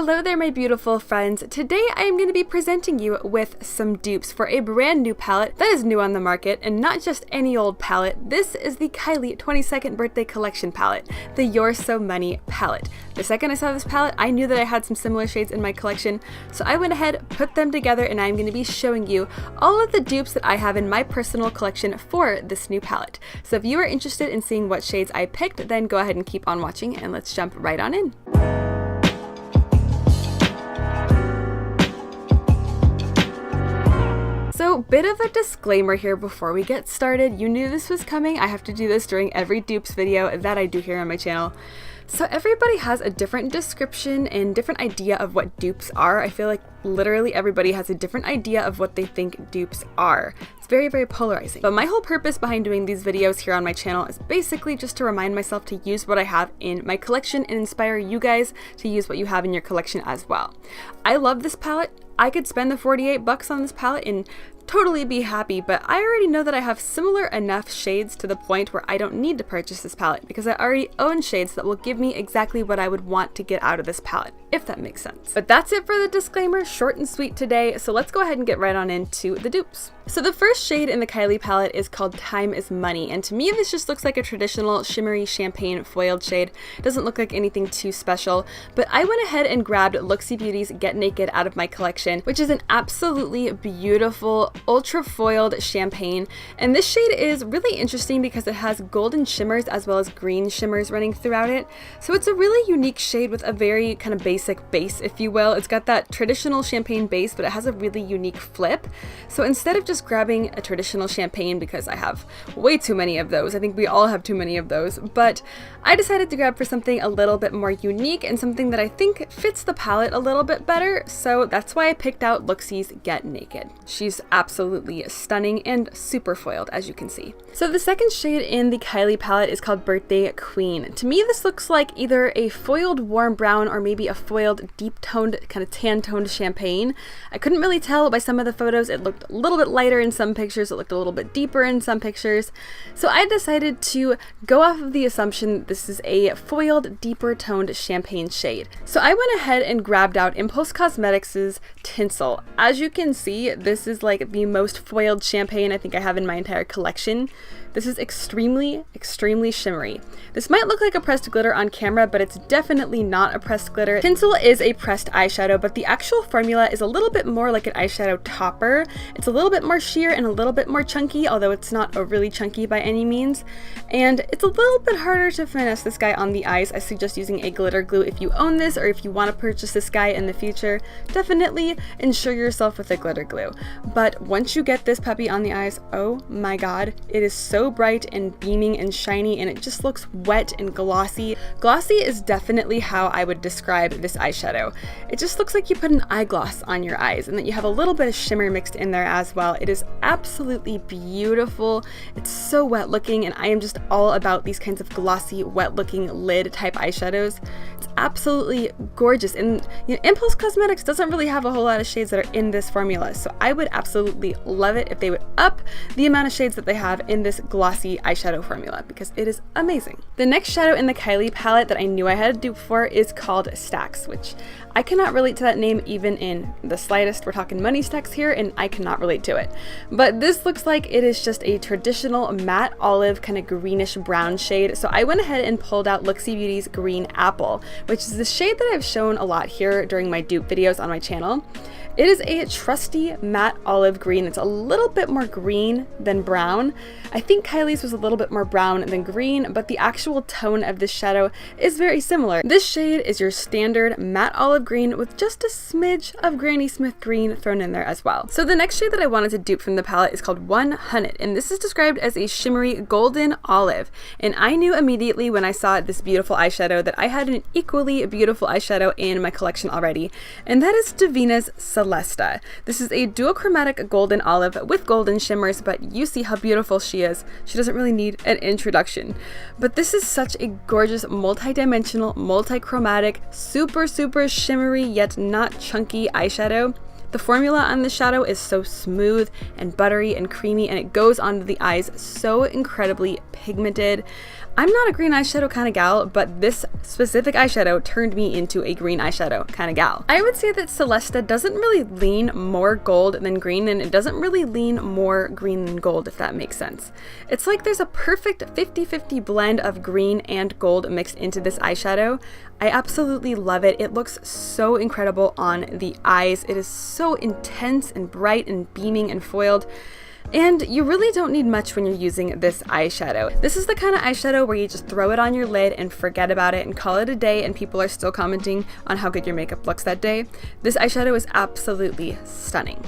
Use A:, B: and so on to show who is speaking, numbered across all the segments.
A: Hello there, my beautiful friends. Today I am going to be presenting you with some dupes for a brand new palette that is new on the market, and not just any old palette. This is the Kylie 22nd birthday collection palette, the You're So Money palette. The second I saw this palette, I knew that I had some similar shades in my collection, so I went ahead, put them together, and I'm going to be showing you all of the dupes that I have in my personal collection for this new palette. So if you are interested in seeing what shades I picked, then go ahead and keep on watching, and let's jump right on in. So, bit of a disclaimer here before we get started. You knew this was coming. I have to do this during every dupes video that I do here on my channel. So everybody has a different description and different idea of what dupes are. I feel like literally everybody has a different idea of what they think dupes are. It's very, very polarizing. But my whole purpose behind doing these videos here on my channel is basically just to remind myself to use what I have in my collection and inspire you guys to use what you have in your collection as well. I love this palette. I could spend the 48 bucks on this palette and totally be happy, but I already know that I have similar enough shades to the point where I don't need to purchase this palette because I already own shades that will give me exactly what I would want to get out of this palette, if that makes sense. But that's it for the disclaimer, short and sweet today, so let's go ahead and get right on into the dupes. So the first shade in the Kylie palette is called Time is Money, and to me this just looks like a traditional shimmery champagne foiled shade. It doesn't look like anything too special, but I went ahead and grabbed Looxi Beauty's Get Naked out of my collection, which is an absolutely beautiful ultra foiled champagne, and this shade is really interesting because it has golden shimmers as well as green shimmers running throughout it. So it's a really unique shade with a very kind of basic base, if you will. It's got that traditional champagne base, but it has a really unique flip. So instead of just grabbing a traditional champagne, because I have way too many of those, I think we all have too many of those, but I decided to grab for something a little bit more unique and something that I think fits the palette a little bit better. So that's why I picked out Looxi's Get Naked. She's absolutely stunning and super foiled, as you can see. So the second shade in the Kylie palette is called Birthday Queen. To me, this looks like either a foiled warm brown or maybe a foiled deep toned, kind of tan toned champagne. I couldn't really tell by some of the photos. It looked a little bit lighter in some pictures, it looked a little bit deeper in some pictures. So I decided to go off of the assumption this is a foiled, deeper toned champagne shade. So I went ahead and grabbed out Impulse Cosmetics' Tinsel. As you can see, this is like the most foiled champagne I think I have in my entire collection. This is extremely, extremely shimmery. This might look like a pressed glitter on camera, but it's definitely not a pressed glitter. Tinsel is a pressed eyeshadow, but the actual formula is a little bit more like an eyeshadow topper. It's a little bit more sheer and a little bit more chunky, although it's not overly chunky by any means. And it's a little bit harder to finesse this guy on the eyes. I suggest using a glitter glue if you own this, or if you want to purchase this guy in the future, definitely ensure yourself with a glitter glue. But once you get this puppy on the eyes, oh my god, it is so bright and beaming and shiny, and it just looks wet and glossy. Glossy is definitely how I would describe this eyeshadow. It just looks like you put an eye gloss on your eyes and that you have a little bit of shimmer mixed in there as well. It is absolutely beautiful. It's so wet looking, and I am just all about these kinds of glossy, wet looking lid type eyeshadows. It's absolutely gorgeous, and you know, Impulse Cosmetics doesn't really have a whole lot of shades that are in this formula, so I would absolutely love it if they would up the amount of shades that they have in this glossy eyeshadow formula, because it is amazing. The next shadow in the Kylie palette that I knew I had a dupe for is called Stacks, which I cannot relate to that name even in the slightest. We're talking money stacks here, and I cannot relate to it. But this looks like it is just a traditional matte olive kind of greenish brown shade, so I went ahead and pulled out Looxi Beauty's Green Apple, which is the shade that I've shown a lot here during my dupe videos on my channel. It is a trusty matte olive green. It's a little bit more green than brown. I think Kylie's was a little bit more brown than green, but the actual tone of this shadow is very similar. This shade is your standard matte olive green with just a smidge of Granny Smith green thrown in there as well. So the next shade that I wanted to dupe from the palette is called 100, and this is described as a shimmery golden olive. And I knew immediately when I saw this beautiful eyeshadow that I had an equally beautiful eyeshadow in my collection already, and that is Devinah's Celesta. This is a duochromatic golden olive with golden shimmers, but you see how beautiful she is. She doesn't really need an introduction. But this is such a gorgeous, multi-dimensional, multi-chromatic, super, super shimmery yet not chunky eyeshadow. The formula on this shadow is so smooth and buttery and creamy, and it goes onto the eyes so incredibly pigmented. I'm not a green eyeshadow kind of gal, but this specific eyeshadow turned me into a green eyeshadow kind of gal. I would say that Celesta doesn't really lean more gold than green, and it doesn't really lean more green than gold, if that makes sense. It's like there's a perfect 50-50 blend of green and gold mixed into this eyeshadow. I absolutely love it. It looks so incredible on the eyes. It is so intense and bright and beaming and foiled. And you really don't need much when you're using this eyeshadow. This is the kind of eyeshadow where you just throw it on your lid and forget about it and call it a day, and people are still commenting on how good your makeup looks that day. This eyeshadow is absolutely stunning.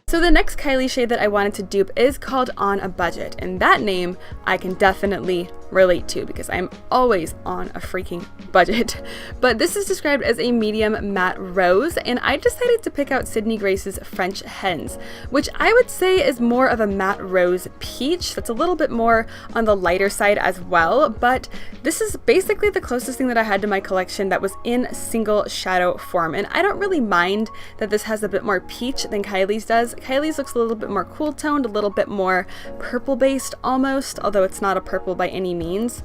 A: So the next Kylie shade that I wanted to dupe is called On a Budget, and that name I can definitely relate to because I'm always on a freaking budget. But this is described as a medium matte rose, and I decided to pick out Sydney Grace's French Hens, which I would say is more of a matte rose peach. That's a little bit more on the lighter side as well, but this is basically the closest thing that I had to my collection that was in single shadow form, and I don't really mind that this has a bit more peach than Kylie's does. Kylie's looks a little bit more cool toned, a little bit more purple based almost, although it's not a purple by any means.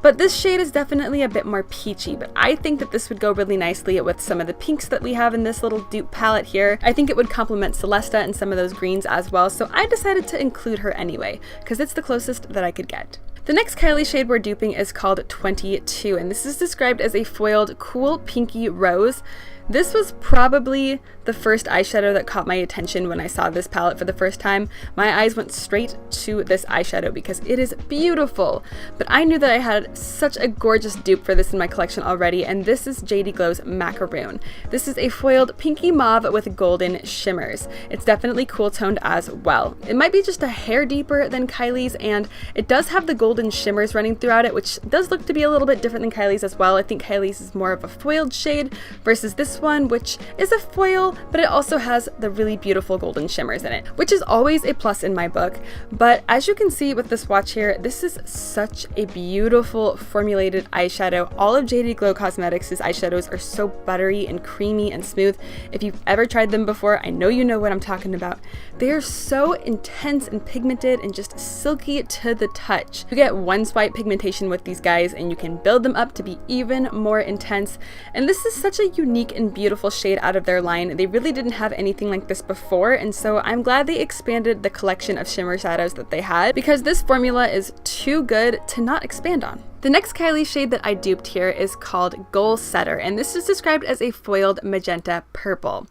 A: But this shade is definitely a bit more peachy, but I think that this would go really nicely with some of the pinks that we have in this little dupe palette here. I think it would complement Celesta and some of those greens as well, so I decided to include her anyway, because it's the closest that I could get. The next Kylie shade we're duping is called 22, and this is described as a foiled cool pinky rose. This was probably the first eyeshadow that caught my attention when I saw this palette for the first time. My eyes went straight to this eyeshadow because it is beautiful, but I knew that I had such a gorgeous dupe for this in my collection already, and this is JD Glow's Macaroon. This is a foiled pinky mauve with golden shimmers. It's definitely cool toned as well. It might be just a hair deeper than Kylie's, and it does have the golden shimmers running throughout it, which does look to be a little bit different than Kylie's as well. I think Kylie's is more of a foiled shade versus this one, which is a foil, but it also has the really beautiful golden shimmers in it, which is always a plus in my book. But as you can see with this swatch here, this is such a beautiful formulated eyeshadow. All of JD Glow Cosmetics' eyeshadows are so buttery and creamy and smooth. If you've ever tried them before, I know you know what I'm talking about. They are so intense and pigmented and just silky to the touch. You get one swipe pigmentation with these guys, and you can build them up to be even more intense. And this is such a unique and beautiful shade out of their line. They really didn't have anything like this before, and so I'm glad they expanded the collection of shimmer shadows that they had, because this formula is too good to not expand on. The next Kylie shade that I duped here is called Goal Setter, and this is described as a foiled magenta purple.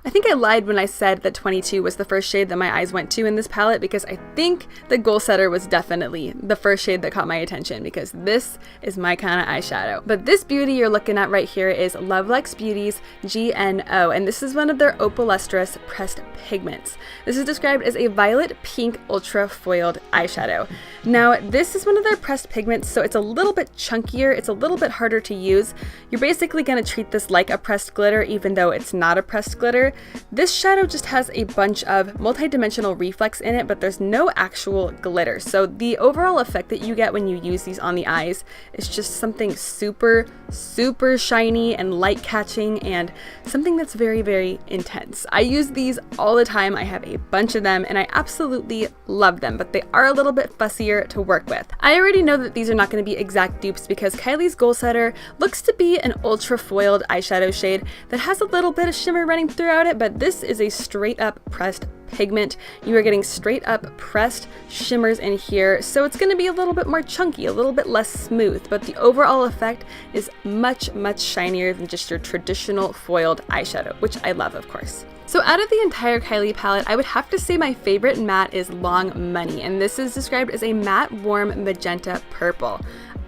A: I think I lied when I said that 22 was the first shade that my eyes went to in this palette, because I think the Goal Setter was definitely the first shade that caught my attention, because this is my kind of eyeshadow. But this beauty you're looking at right here is Loveluxe Beauty's GNO, and this is one of their Opalescence pressed pigments. This is described as a violet pink ultra foiled eyeshadow. Now, this is one of their pressed pigments, so it's a little bit chunkier, it's a little bit harder to use. You're basically going to treat this like a pressed glitter, even though it's not a pressed glitter. This shadow just has a bunch of multi-dimensional reflex in it, but there's no actual glitter. So the overall effect that you get when you use these on the eyes is just something super, super shiny and light catching, and something that's very, very intense. I use these all the time. I have a bunch of them and I absolutely love them, but they are a little bit fussier to work with. I already know that these are not going to be exact dupes because Kylie's Goal Setter looks to be an ultra foiled eyeshadow shade that has a little bit of shimmer running throughout it, but this is a straight up pressed pigment. You are getting straight up pressed shimmers in here, so it's going to be a little bit more chunky, a little bit less smooth, but the overall effect is much, much shinier than just your traditional foiled eyeshadow, which I love, of course. So out of the entire Kylie palette, I would have to say my favorite matte is Long Money, and this is described as a matte warm magenta purple.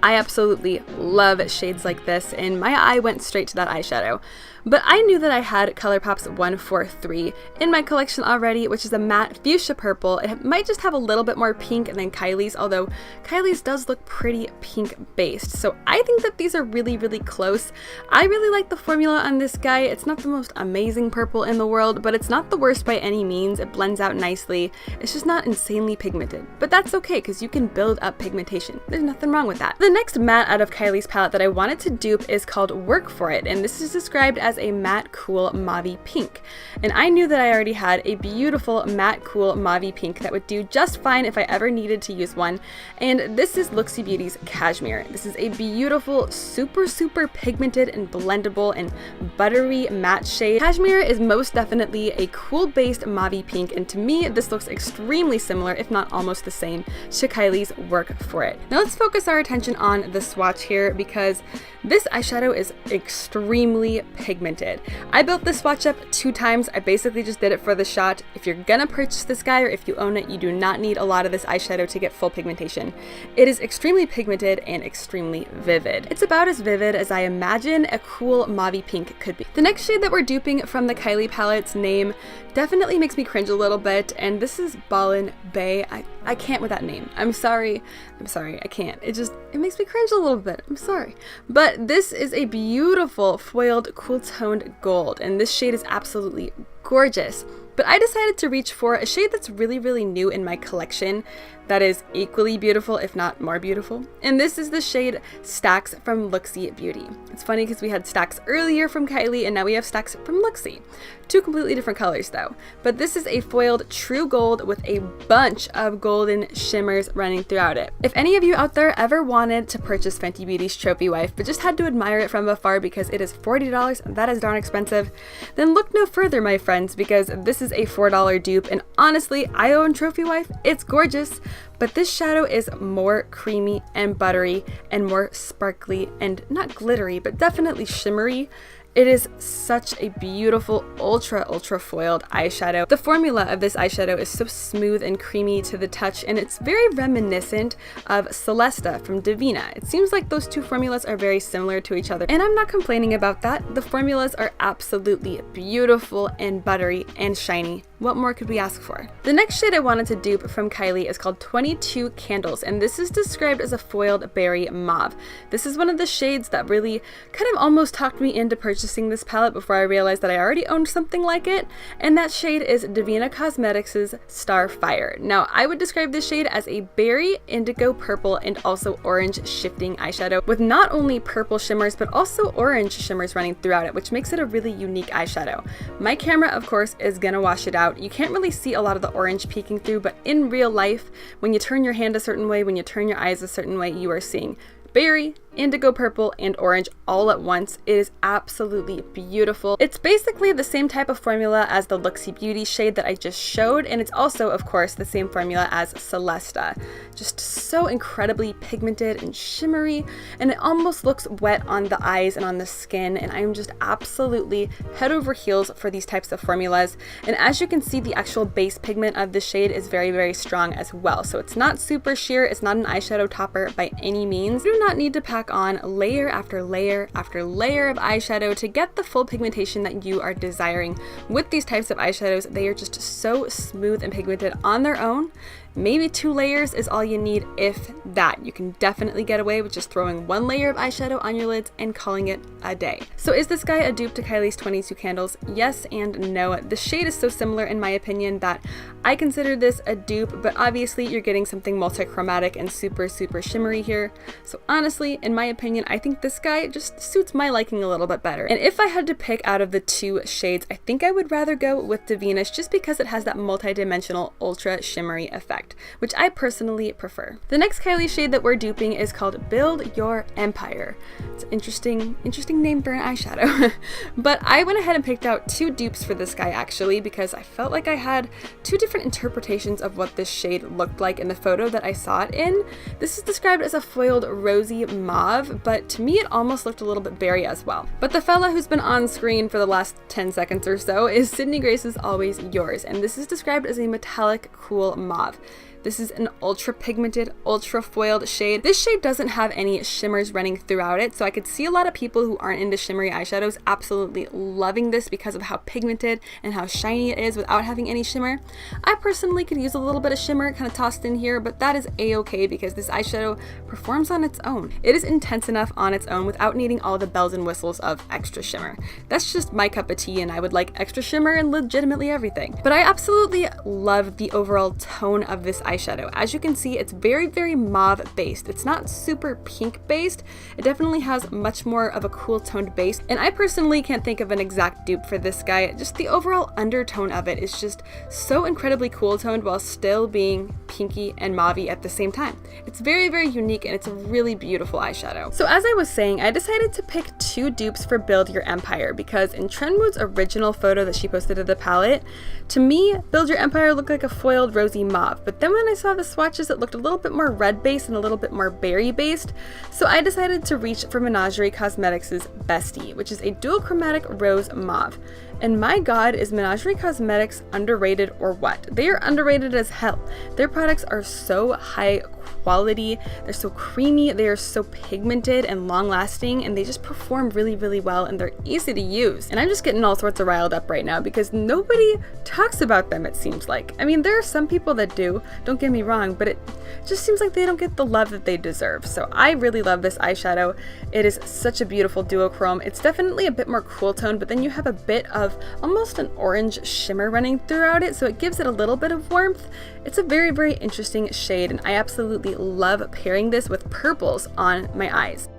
A: I absolutely love shades like this, and my eye went straight to that eyeshadow. But I knew that I had ColourPop's 143 in my collection already, which is a matte fuchsia purple. It might just have a little bit more pink than Kylie's, although Kylie's does look pretty pink based. So I think that these are really, really close. I really like the formula on this guy. It's not the most amazing purple in the world, but it's not the worst by any means. It blends out nicely. It's just not insanely pigmented, but that's okay because you can build up pigmentation. There's nothing wrong with that. The next matte out of Kylie's palette that I wanted to dupe is called Work For It, and this is described as a matte cool mauve pink. And I knew that I already had a beautiful matte cool mauve pink that would do just fine if I ever needed to use one, and this is Looxi Beauty's Cashmere. This is a beautiful, super pigmented and blendable and buttery matte shade. Cashmere is most definitely a cool based mauve pink, and to me this looks extremely similar, if not almost the same, to Kylie's Work For It. Now let's focus our attention on the swatch here because this eyeshadow is extremely pigmented. I built this swatch up 2 times. I basically just did it for the shot. If you're gonna purchase this guy or if you own it, you do not need a lot of this eyeshadow to get full pigmentation. It is extremely pigmented and extremely vivid. It's about as vivid as I imagine a cool mauve pink could be. The next shade that we're duping from the Kylie palette's name definitely makes me cringe a little bit, and this is Ballin Bay. I can't with that name. I'm sorry, I can't. It makes me cringe a little bit. I'm sorry. But this is a beautiful foiled cool toned gold, and this shade is absolutely gorgeous. But I decided to reach for a shade that's really, really new in my collection that is equally beautiful, if not more beautiful. And this is the shade Stacks from Looxi Beauty. It's funny because we had Stacks earlier from Kylie and now we have Stacks from Looxi. 2 completely different colors though. But this is a foiled true gold with a bunch of golden shimmers running throughout it. If any of you out there ever wanted to purchase Fenty Beauty's Trophy Wife but just had to admire it from afar because it is $40, that is darn expensive, then look no further, my friends, because this is a $4 dupe, and honestly, I own Trophy Wife. It's gorgeous, but this shadow is more creamy and buttery and more sparkly and not glittery, but definitely shimmery. It is such a beautiful ultra foiled eyeshadow. The formula of this eyeshadow is so smooth and creamy to the touch, and it's very reminiscent of Celesta from Devinah. It seems like those 2 formulas are very similar to each other, and I'm not complaining about that. The formulas are absolutely beautiful and buttery and shiny. What more could we ask for? The next shade I wanted to dupe from Kylie is called 22 Candles, and this is described as a foiled berry mauve. This is one of the shades that really kind of almost talked me into purchasing this palette before I realized that I already owned something like it, and that shade is Devinah Cosmetics' Starfire. Now, I would describe this shade as a berry, indigo purple, and also orange shifting eyeshadow with not only purple shimmers but also orange shimmers running throughout it, which makes it a really unique eyeshadow. My camera, of course, is gonna wash it out. You can't really see a lot of the orange peeking through, but in real life, when you turn your hand a certain way, when you turn your eyes a certain way, you are seeing berry, indigo purple, and orange all at once. It is absolutely beautiful. It's basically the same type of formula as the Looxi Beauty shade that I just showed, and it's also, of course, the same formula as Celesta. Just so incredibly pigmented and shimmery, and it almost looks wet on the eyes and on the skin, and I'm just absolutely head over heels for these types of formulas. And as you can see, the actual base pigment of the shade is very strong as well, so it's not super sheer. It's not an eyeshadow topper by any means. You do not need to pack on layer after layer after layer of eyeshadow to get the full pigmentation that you are desiring. With these types of eyeshadows, they are just so smooth and pigmented on their own. Maybe 2 layers is all you need, if that. You can definitely get away with just throwing 1 layer of eyeshadow on your lids and calling it a day. So is this guy a dupe to Kylie's 22 Candles? Yes and no. The shade is so similar in my opinion that I consider this a dupe, but obviously you're getting something multi-chromatic and super shimmery here. So honestly, in my opinion, I think this guy just suits my liking a little bit better. And if I had to pick out of the 2 shades, I think I would rather go with Devinah just because it has that multi-dimensional ultra shimmery effect, which I personally prefer. The next Kylie shade that we're duping is called Build Your Empire. It's an interesting name for an eyeshadow. But I went ahead and picked out 2 dupes for this guy actually because I felt like I had 2 different interpretations of what this shade looked like in the photo that I saw it in. This is described as a foiled rosy mauve, but to me it almost looked a little bit berry as well. But the fella who's been on screen for the last 10 seconds or so is Sydney Grace's Always Yours, and this is described as a metallic cool mauve. This is an ultra pigmented, ultra foiled shade. This shade doesn't have any shimmers running throughout it, so I could see a lot of people who aren't into shimmery eyeshadows absolutely loving this because of how pigmented and how shiny it is without having any shimmer. I personally could use a little bit of shimmer kind of tossed in here, but that is a-okay because this eyeshadow performs on its own. It is intense enough on its own without needing all the bells and whistles of extra shimmer. That's just my cup of tea, and I would like extra shimmer in legitimately everything. But I absolutely love the overall tone of this eyeshadow. As you can see, it's very, very mauve based. It's not super pink based. It definitely has much more of a cool toned base, and I personally can't think of an exact dupe for this guy. Just the overall undertone of it is just so incredibly cool toned while still being pinky and mauvey at the same time. It's very, very unique, and it's a really beautiful eyeshadow. So as I was saying, I decided to pick 2 dupes for Build Your Empire because in Trendmood's original photo that she posted of the palette, to me, Build Your Empire looked like a foiled rosy mauve, but then when I saw the swatches, it looked a little bit more red based and a little bit more berry based, so I decided to reach for Menagerie Cosmetics' Bestie, which is a dual-chromatic rose mauve. And my god, is Menagerie Cosmetics underrated or what? They are underrated as hell. Their products are so high quality, they're so creamy, they are so pigmented and long lasting, and they just perform really, really well, and they're easy to use. And I'm just getting all sorts of riled up right now because nobody talks about them, it seems like. I mean, there are some people that do, don't get me wrong, but it just seems like they don't get the love that they deserve. So I really love this eyeshadow. It is such a beautiful duochrome. It's definitely a bit more cool tone, but then you have a bit of almost an orange shimmer running throughout it, so it gives it a little bit of warmth. It's a very, very interesting shade, and I absolutely love pairing this with purples on my eyes.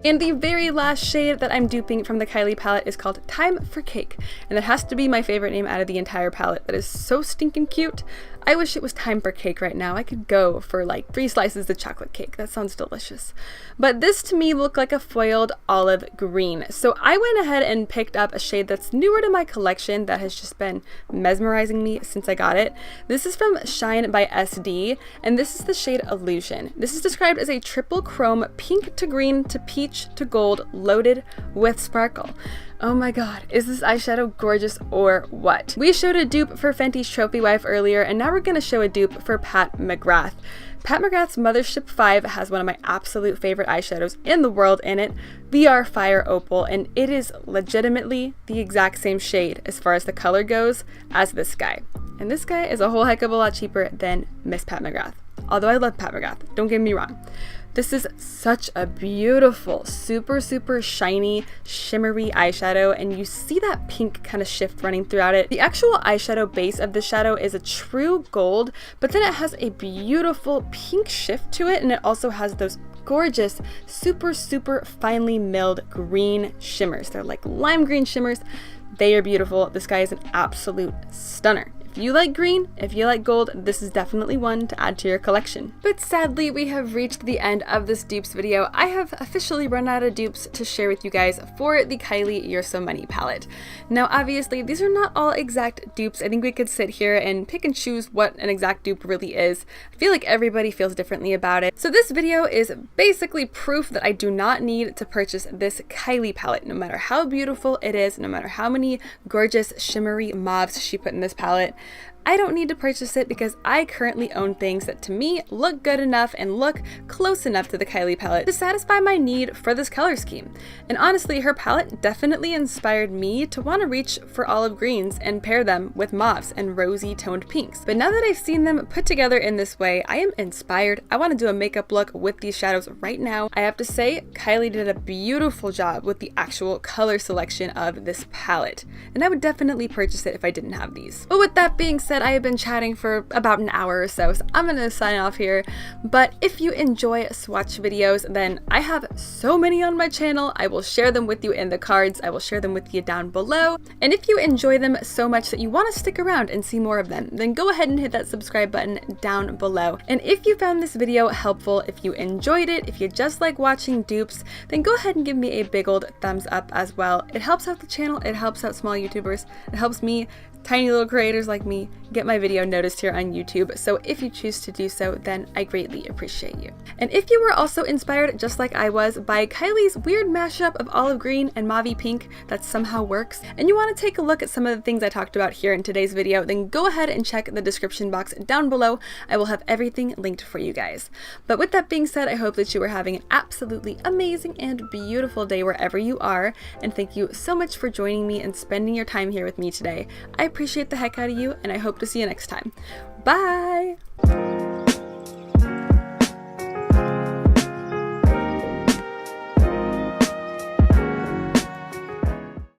A: And the very last shade that I'm duping from the Kylie palette is called Time for Cake, and that has to be my favorite name out of the entire palette. That is so stinking cute. I wish it was time for cake right now. I could go for like 3 slices of chocolate cake. That sounds delicious. But this to me looked like a foiled olive green. So I went ahead and picked up a shade that's newer to my collection that has just been mesmerizing me since I got it. This is from Shine by SD, and this is the shade Illusion. This is described as a triple chrome pink to green to peach to gold loaded with sparkle. Oh my god, is this eyeshadow gorgeous or what? We showed a dupe for Fenty's Trophy Wife earlier, and now we're going to show a dupe for Pat McGrath. Pat McGrath's Mothership 5 has one of my absolute favorite eyeshadows in the world in it, VR Fire Opal, and it is legitimately the exact same shade as far as the color goes as this guy. And this guy is a whole heck of a lot cheaper than Miss Pat McGrath. Although I love Pat McGrath, don't get me wrong. This is such a beautiful, super, super shiny, shimmery eyeshadow, and you see that pink kind of shift running throughout it. The actual eyeshadow base of the shadow is a true gold, but then it has a beautiful pink shift to it, and it also has those gorgeous, super, super finely milled green shimmers. They're like lime green shimmers. They are beautiful. This guy is an absolute stunner. If you like green, if you like gold, this is definitely one to add to your collection. But sadly, we have reached the end of this dupes video. I have officially run out of dupes to share with you guys for the Kylie You're So Money palette. Now, obviously, these are not all exact dupes. I think we could sit here and pick and choose what an exact dupe really is. I feel like everybody feels differently about it. So this video is basically proof that I do not need to purchase this Kylie palette, no matter how beautiful it is, no matter how many gorgeous shimmery mauves she put in this palette. I don't need to purchase it because I currently own things that to me look good enough and look close enough to the Kylie palette to satisfy my need for this color scheme. And honestly, her palette definitely inspired me to want to reach for olive greens and pair them with mauves and rosy toned pinks. But now that I've seen them put together in this way, I am inspired. I want to do a makeup look with these shadows right now. I have to say, Kylie did a beautiful job with the actual color selection of this palette, and I would definitely purchase it if I didn't have these. But with that being said, I have been chatting for about an hour or so I'm gonna sign off here. But if you enjoy swatch videos, then I have so many on my channel. I will share them with you in the cards. I will share them with you down below. And if you enjoy them so much that you want to stick around and see more of them, then go ahead and hit that subscribe button down below. And if you found this video helpful, if you enjoyed it, if you just like watching dupes, then go ahead and give me a big old thumbs up as well. It helps out the channel, it helps out small YouTubers, it helps me tiny little creators like me get my video noticed here on YouTube, so if you choose to do so, then I greatly appreciate you. And if you were also inspired, just like I was, by Kylie's weird mashup of olive green and mauve pink that somehow works, and you want to take a look at some of the things I talked about here in today's video, then go ahead and check the description box down below. I will have everything linked for you guys. But with that being said, I hope that you are having an absolutely amazing and beautiful day wherever you are, and thank you so much for joining me and spending your time here with me today. I appreciate the heck out of you, and I hope to see you next time. Bye!